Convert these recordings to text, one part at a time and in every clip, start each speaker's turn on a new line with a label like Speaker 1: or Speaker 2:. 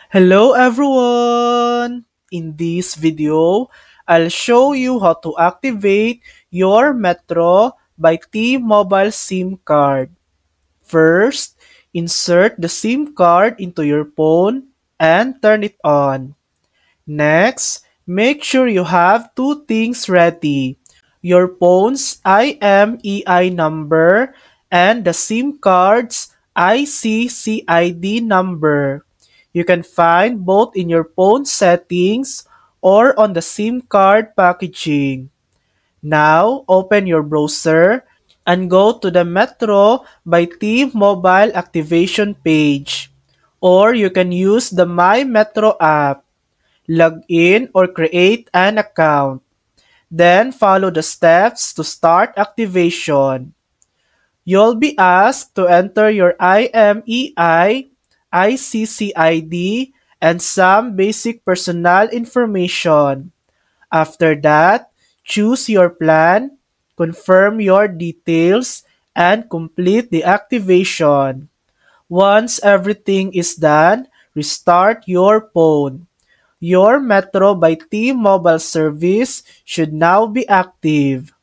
Speaker 1: Hello everyone! In this video, I'll show you how to activate your Metro by T-Mobile SIM card. First, insert the SIM card into your phone and turn it on. Next, make sure you have two things ready: your phone's IMEI number and the SIM card's ICCID number. You can find both in your phone settings or on the SIM card packaging. Now, open your browser and go to the Metro by T-Mobile activation page. Or you can use the My Metro app. Log in or create an account. Then follow the steps to start activation. You'll be asked to enter your IMEI, ICCID, and some basic personal information. After that, choose your plan, confirm your details, and complete the activation. Once everything is done, restart your phone. Your Metro by T-Mobile service should now be active.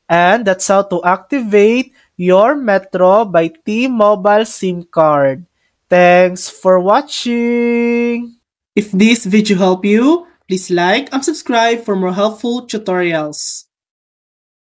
Speaker 1: And that's how to activate your Metro by T-Mobile SIM card. Thanks for watching! If this video helped you, please like and subscribe for more helpful tutorials.